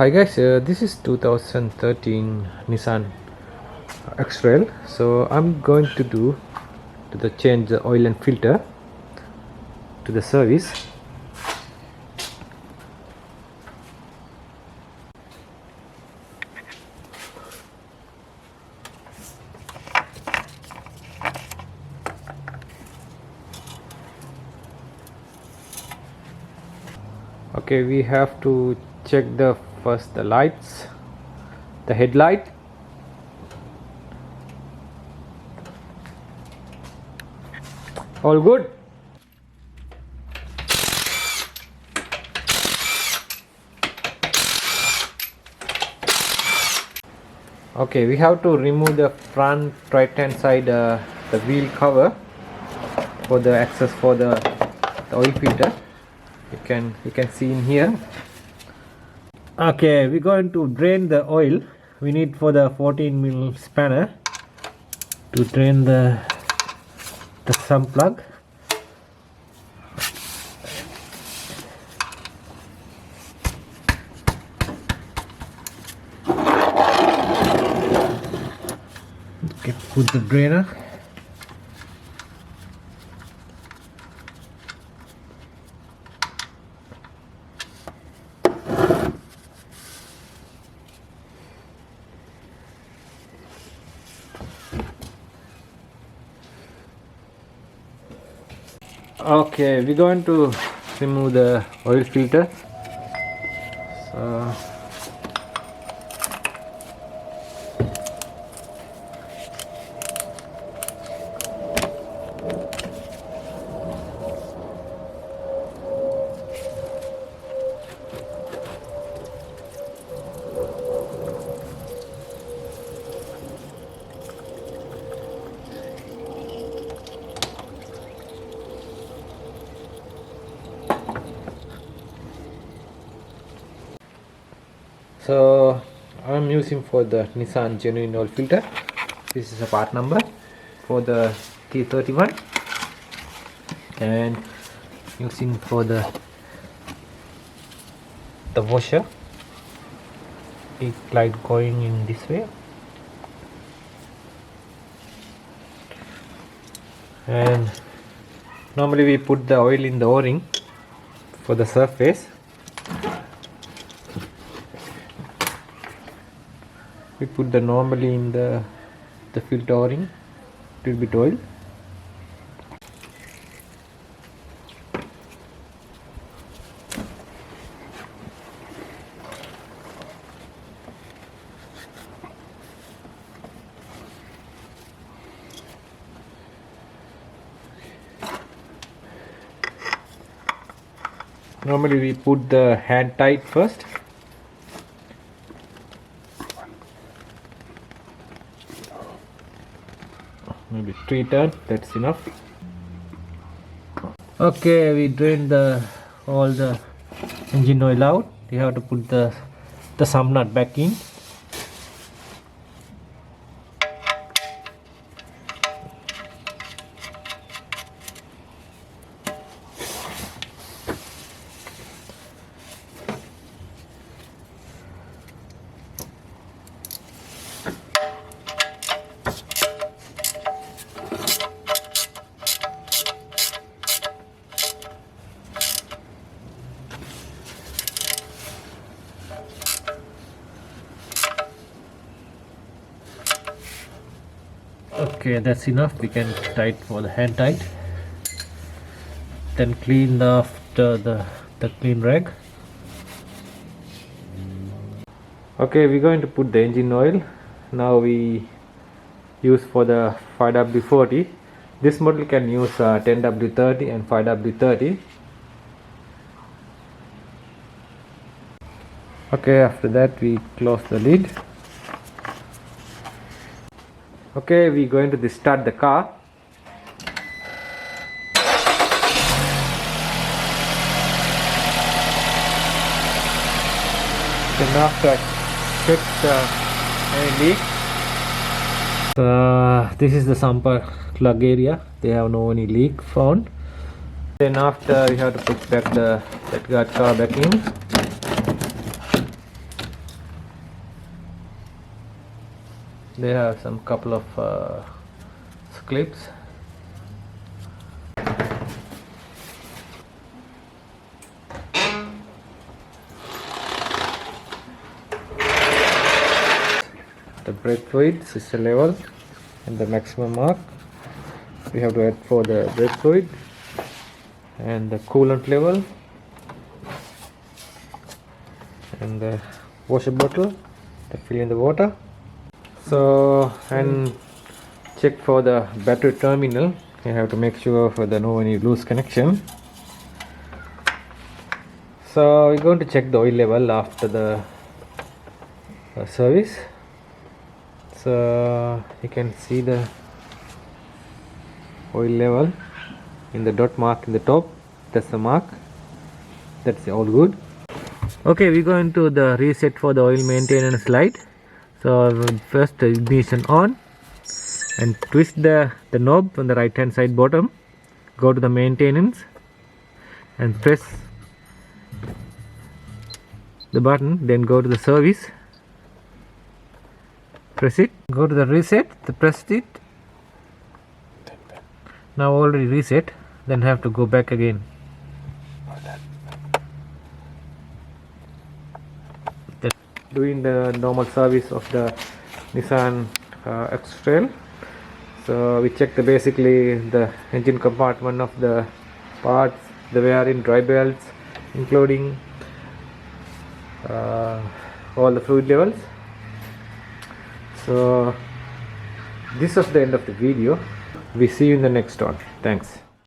Hi guys, this is 2013 Nissan X-trail. So I'm going to change the oil and filter to the service. Okay, we have to check first the lights, the headlight. All good. Okay, we have to remove the front right hand side, the wheel cover for the access for the oil filter. You can see in here. Okay, we're going to drain the oil. We need for the 14mm spanner to drain the sump plug. Okay, put the drainer. Okay, we're going to remove the oil filter. So I'm using for the Nissan genuine oil filter. This is a part number for the T31, and using for the washer. It's light going in this way, and normally we put the oil in the o-ring for the surface. We put the normally in the filter o-ring, little bit oil. Normally we put the hand tight first. Maybe 3 turns, that's enough. Okay, we drained all the engine oil out. We have to put the sump nut back in. Okay, that's enough. We can tight for the hand tight. Then clean after the clean rag. Okay, we're going to put the engine oil. Now we use for the 5W40. This model can use 10W30 and 5W30. Okay, after that we close the lid. Okay, we're going to start the car. Then after check any leak. This is the sump plug area. They have no any leak found. Then after we have to put back the guard car back in. They have some couple of clips. The brake fluid system level and the maximum mark we have to add for the brake fluid, and the coolant level, and the washer bottle to fill in the water. So, and check for the battery terminal. You have to make sure for the no any loose connection. So we're going to check the oil level after the service. So you can see the oil level in the dot mark in the top. That's the mark. That's all good. Okay, we go into the reset for the oil maintenance light. So first the ignition on, and twist the knob on the right hand side bottom. Go to the maintenance and press the button, then go to the service, press it, go to the reset, press it. Now already reset, then have to go back again. Doing the normal service of the Nissan X-trail. So we check basically the engine compartment of the parts, the wearing dry belts, including all the fluid levels. So this was the end of the video. We see you in the next one. Thanks.